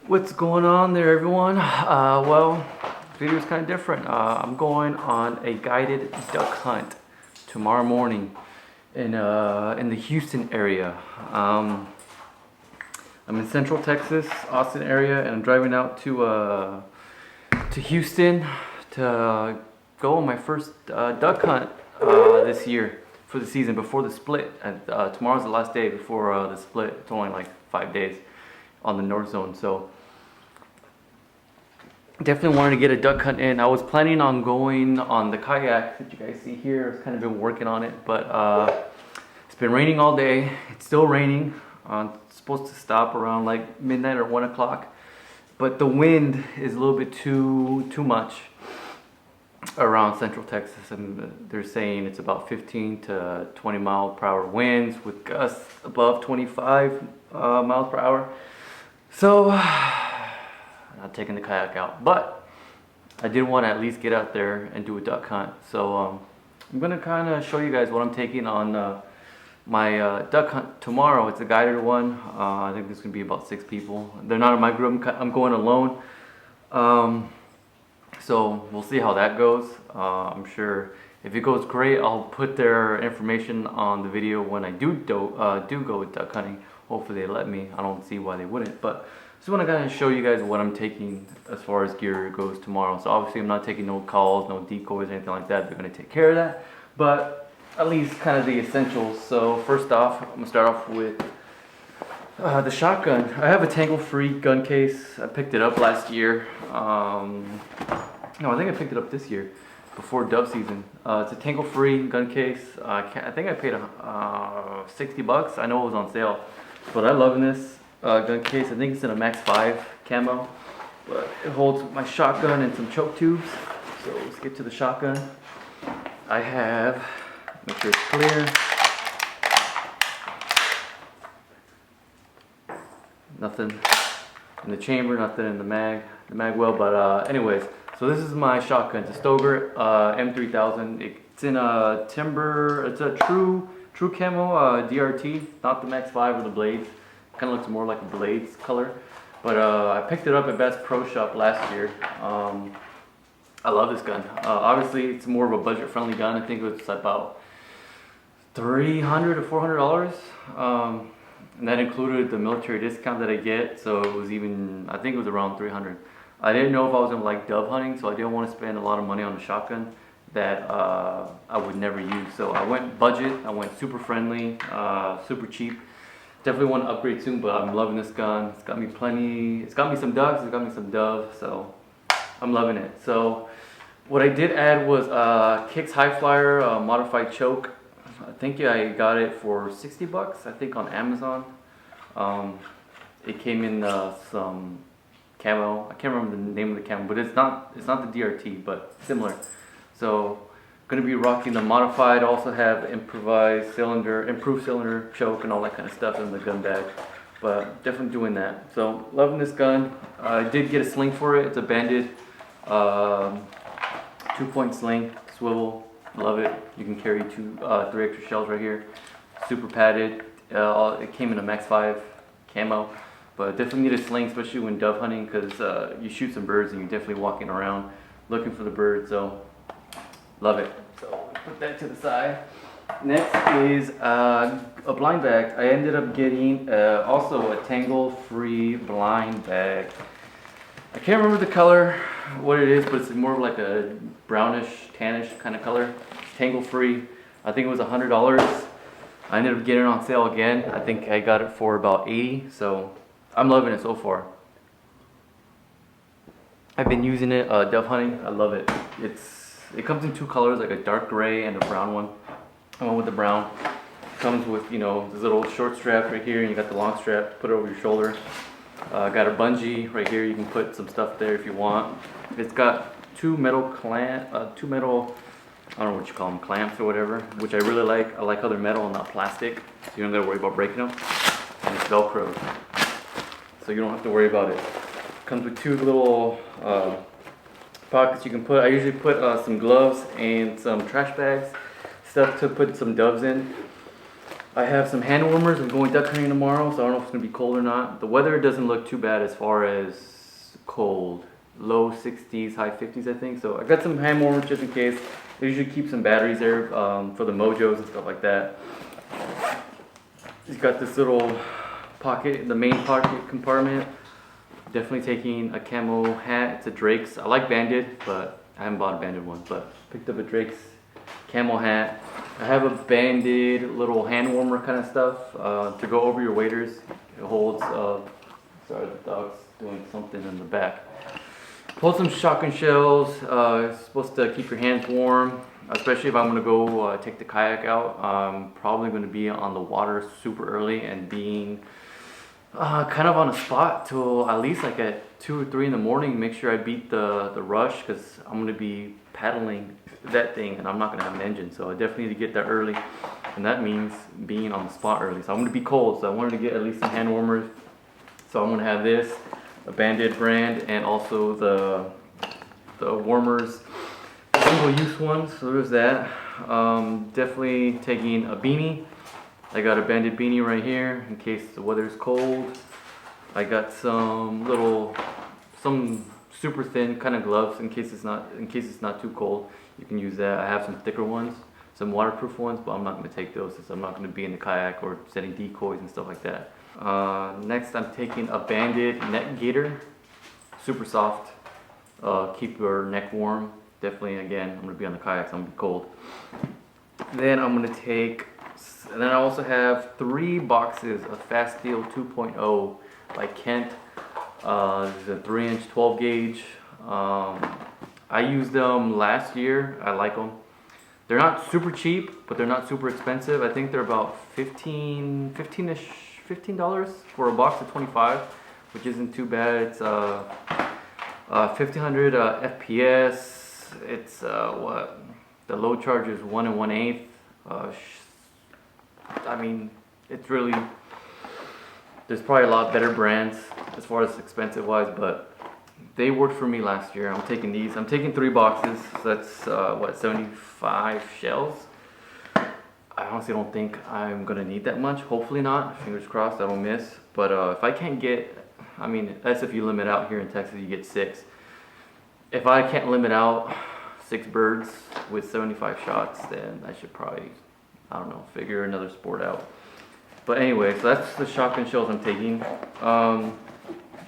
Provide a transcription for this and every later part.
What's going on there, everyone? Well, this video is kind of different. I'm going on a guided duck hunt tomorrow morning in the Houston area. I'm in Central Texas, Austin area, and I'm driving out to Houston to go on my first duck hunt this year for the season before the split. And tomorrow's the last day before the split. It's only like 5 days on the North Zone, so definitely wanted to get a duck hunt in. I was planning on going on the kayak that you guys see here. I've kind of been working on it, but it's been raining all day. It's still raining. It's supposed to stop around like midnight or 1 o'clock, but the wind is a little bit too much around Central Texas, and they're saying it's about 15 to 20 mile per hour winds with gusts above 25 miles per hour. So not taking the kayak out, but I did want to at least get out there and do a duck hunt. So I'm gonna kind of show you guys what I'm taking on my duck hunt tomorrow. It's a guided one. I think there's gonna be about 6 people. They're not in my group. I'm going alone. So we'll see how that goes. I'm sure if it goes great, I'll put their information on the video when I do go duck hunting. Hopefully they let me. I don't see why they wouldn't, but just want to kind of show you guys what I'm taking as far as gear goes tomorrow. So obviously I'm not taking no calls, no decoys, anything like that. They're going to take care of that, but at least kind of the essentials. So first off, I'm going to start off with the shotgun. I have a tangle-free gun case. I picked it up last year. No, I think I picked it up this year before dove season. It's a tangle-free gun case. I think I paid $60. I know it was on sale, but I'm loving this gun case. I think it's in a Max 5 camo, but it holds my shotgun and some choke tubes. So let's get to the shotgun. I have, make sure it's clear, nothing in the chamber, nothing in the mag well, but anyways, so this is my shotgun. It's a Stoger M3000. It's in a timber, it's a true camo DRT, not the Max 5 or the blades. Kind of looks more like a blades color, but I picked it up at Bass Pro Shop last year. I love this gun. Obviously it's more of a budget friendly gun. I think it was about $300 to $400, and that included the military discount that I get, so it was even, I think it was around $300. I didn't know if I was gonna like dove hunting, so I didn't want to spend a lot of money on a shotgun that I would never use. So I went budget, I went super friendly, super cheap. Definitely want to upgrade soon, but I'm loving this gun. It's got me some ducks, it's got me some doves, so I'm loving it. So what I did add was Kicks High Flyer modified choke. I think I got it for $60, I think, on Amazon. It came in some camo. I can't remember the name of the camo, but it's not the DRT, but similar. So gonna be rocking the modified. Also have improved cylinder choke and all that kind of stuff in the gun bag, but definitely doing that. So loving this gun. I did get a sling for it. It's a banded 2-point sling, swivel. Love it. You can carry 3 extra shells right here. Super padded. It came in a Max 5 camo, but definitely need a sling, especially when dove hunting, because you shoot some birds and you're definitely walking around looking for the birds. So love it. So put that to the side. Next is a blind bag. I ended up getting also a tangle-free blind bag. I can't remember the color, what it is, but it's more of like a brownish, tannish kind of color. Tangle-free. I think it was $100. I ended up getting it on sale again. I think I got it for about $80. So I'm loving it so far. I've been using it dove hunting. I love it. It comes in 2 colors, like a dark gray and a brown one. I went with the brown. Comes with, you know, this little short strap right here, and you got the long strap to put it over your shoulder. Got a bungee right here. You can put some stuff there if you want. It's got 2 metal I don't know what you call them, clamps or whatever, which I really like. I like how they're metal and not plastic, so you don't gotta worry about breaking them. And it's Velcro, so you don't have to worry about it. Comes with 2 little pockets you can put. I usually put some gloves and some trash bags, stuff to put some doves in. I have some hand warmers. I'm going duck hunting tomorrow, so I don't know if it's gonna be cold or not. The weather doesn't look too bad as far as cold. Low 60s, high 50s, I think. So I got some hand warmers just in case. I usually keep some batteries there for the mojos and stuff like that. It's got this little pocket, the main pocket compartment. Definitely taking a camo hat. It's a Drake's. I like banded, but I haven't bought a banded one. But picked up a Drake's camo hat. I have a banded little hand warmer kind of stuff to go over your waders. It holds, sorry, the dog's doing something in the back. Hold some shotgun shells. It's supposed to keep your hands warm, especially if I'm gonna go take the kayak out. I'm probably gonna be on the water super early and being kind of on a spot till at least like at 2 or 3 in the morning. Make sure I beat the rush because I'm gonna be paddling that thing and I'm not gonna have an engine. So I definitely need to get there early, and that means being on the spot early. So I'm gonna be cold, so I wanted to get at least some hand warmers. So I'm gonna have this, a Bandit brand, and also the warmers, single use ones. So there's that. Definitely taking a beanie. I got a Bandit beanie right here in case the weather's cold. I got some super thin kind of gloves in case it's not too cold. You can use that. I have some thicker ones, some waterproof ones, but I'm not going to take those since I'm not going to be in the kayak or setting decoys and stuff like that. Next, I'm taking a Bandit neck gaiter, super soft. Keep your neck warm. Definitely, again, I'm going to be on the kayak, so I'm going to be cold. Then I'm going to take, and then I also have 3 boxes of Fast Steel 2.0 by Kent. This is a 3-inch 12 gauge. I used them last year. I like them. They're not super cheap, but they're not super expensive. I think they're about $15 for a box of 25, which isn't too bad. It's 1500 FPS. It's what the load charge is 1 1/8. I mean, it's really, there's probably a lot better brands as far as expensive wise, but they worked for me last year. I'm taking these. I'm taking 3 boxes. So that's what, 75 shells. I honestly don't think I'm gonna need that much. Hopefully not. Fingers crossed I don't miss. But if I can't get, I mean, that's if you limit out. Here in Texas you get 6. If I can't limit out 6 birds with 75 shots, then I should probably, I don't know, figure another sport out. But anyway, so that's the shotgun shells I'm taking.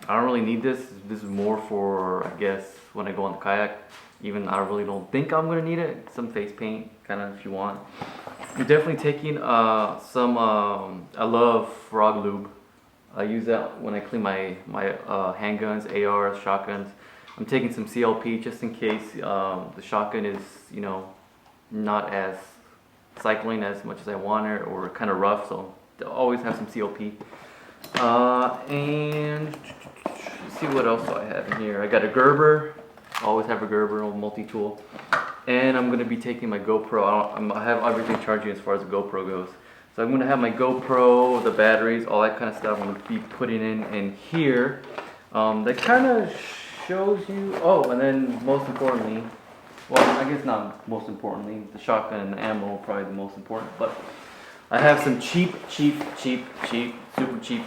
I don't really need this. This is more for, I guess, when I go on the kayak. Even I really don't think I'm gonna need it. Some face paint, kind of, if you want. I'm definitely taking some. I love frog lube. I use that when I clean my handguns, ARs, shotguns. I'm taking some CLP just in case the shotgun is, you know, not as cycling as much as I want it, or kind of rough. So I'll always have some CLP. And let's see what else do I have in here. I got a Gerber. I always have a Gerber, a multi-tool. And I'm going to be taking my GoPro. I have everything charging as far as the GoPro goes. So I'm going to have my GoPro, the batteries, all that kind of stuff I'm going to be putting in here. That kind of shows you, oh, and then most importantly, well, I guess not most importantly, the shotgun and the ammo are probably the most important, but I have some super cheap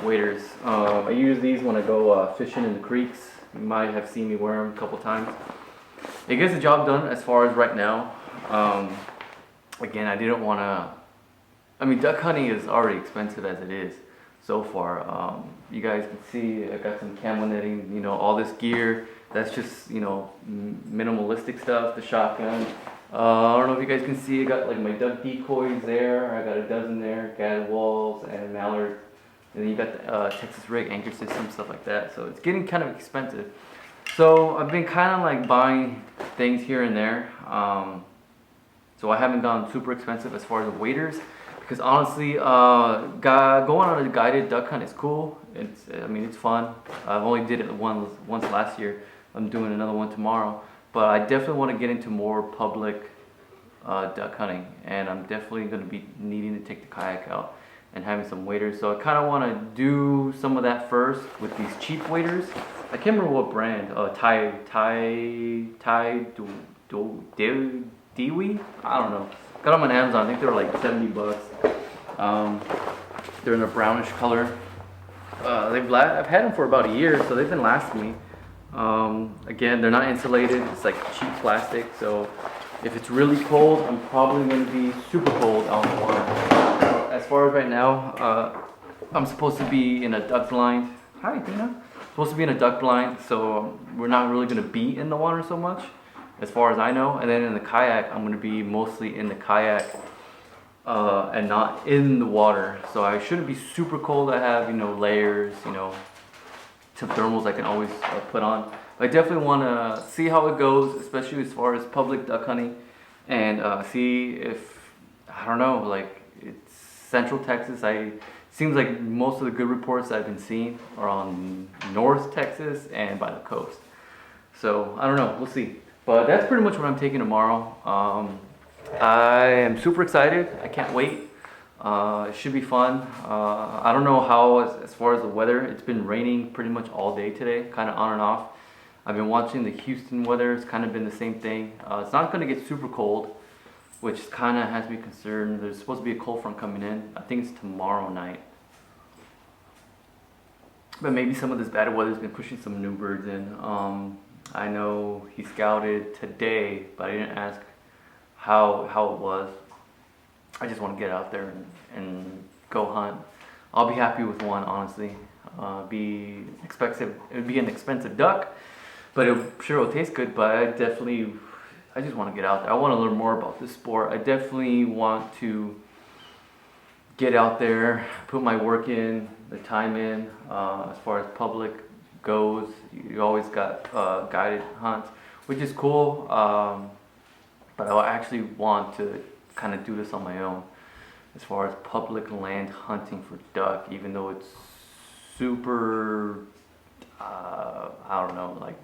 waders. I use these when I go fishing in the creeks. You might have seen me wear them a couple times. It gets the job done as far as right now. Again, I didn't want to, I mean, duck hunting is already expensive as it is so far. You guys can see I got some camo netting, you know, all this gear. That's just, you know, minimalistic stuff, the shotgun. I don't know if you guys can see, I got like my duck decoys there. I got a dozen there, gad walls and mallard. And then you got the Texas rig anchor system, stuff like that. So it's getting kind of expensive. So I've been kind of like buying things here and there. So I haven't gone super expensive as far as the waders. Because honestly, going on a guided duck hunt is cool. I mean, it's fun. I've only did it once last year. I'm doing another one tomorrow. But I definitely want to get into more public duck hunting, and I'm definitely going to be needing to take the kayak out and having some waders. So I kind of want to do some of that first with these cheap waders. I can't remember what brand. Dewey? I don't know. Got them on Amazon. I think they were like $70. They're in a brownish color. I've had them for about a year, so they've been lasting me. Again, they're not insulated. It's like cheap plastic, so if it's really cold, I'm probably going to be super cold out in the water. As far as right now, I'm supposed to be in a duck blind. Hi, Dina. Supposed to be in a duck blind, so we're not really going to be in the water so much, as far as I know. And then in the kayak, I'm going to be mostly in the kayak and not in the water. So I shouldn't be super cold. I have, layers, some thermals I can always put on. But I definitely want to see how it goes, especially as far as public duck hunting, and see if, I don't know, like it's Central Texas. Seems like most of the good reports I've been seeing are on North Texas and by the coast. So I don't know, we'll see. But that's pretty much what I'm taking tomorrow. I am super excited. I can't wait. It should be fun. I don't know how, as far as the weather, it's been raining pretty much all day today, kind of on and off. I've been watching the Houston weather. It's kind of been the same thing. It's not going to get super cold, which kind of has me concerned. There's supposed to be a cold front coming in. I think it's tomorrow night. But maybe some of this bad weather has been pushing some new birds in. I know he scouted today, but I didn't ask how it was. I just want to get out there and go hunt. I'll be happy with one, honestly. It'd be an expensive duck, but sure it'll taste good. But I just want to get out there. I want to learn more about this sport. I definitely want to get out there, put my work in, the time in. As far as public goes, you always got guided hunts, which is cool. But I actually want to kind of do this on my own, as far as public land hunting for duck, even though it's super, I don't know, like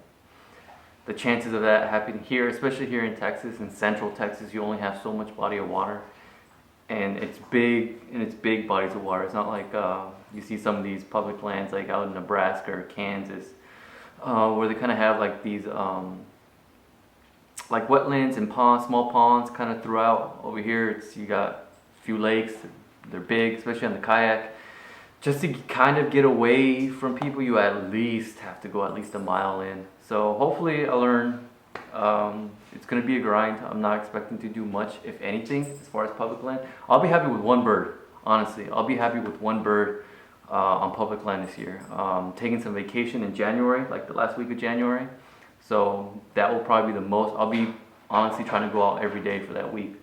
the chances of that happening here, especially here in Texas, in Central Texas, you only have so much body of water, and it's big bodies of water. It's not like you see some of these public lands like out in Nebraska or Kansas, where they kind of have like these like wetlands and ponds, small ponds kind of throughout. Over here, you got a few lakes. They're big, especially on the kayak. Just to kind of get away from people, you at least have to go at least a mile in. So hopefully I'll learn. It's going to be a grind. I'm not expecting to do much, if anything, as far as public land. I'll be happy with one bird, honestly. I'll be happy with one bird on public land this year. Taking some vacation in January, like the last week of January. So that will probably be the most. I'll be honestly trying to go out every day for that week.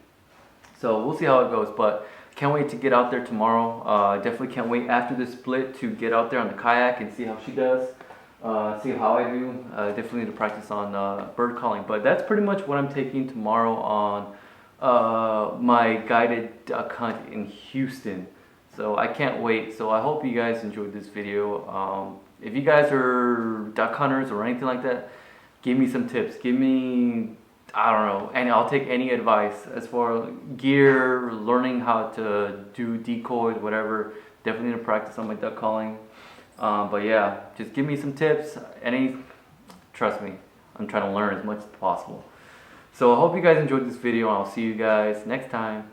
So we'll see how it goes, but can't wait to get out there tomorrow. Definitely can't wait after this split to get out there on the kayak and see how she does. See how I do. Definitely need to practice on bird calling. But that's pretty much what I'm taking tomorrow on my guided duck hunt in Houston. So I can't wait. So I hope you guys enjoyed this video. If you guys are duck hunters or anything like that, give me some tips. Give me, I don't know, and I'll take any advice as far as gear, learning how to do decoys, whatever. Definitely need to practice on my duck calling. But yeah, just give me some tips. Trust me, I'm trying to learn as much as possible. So I hope you guys enjoyed this video, and I'll see you guys next time.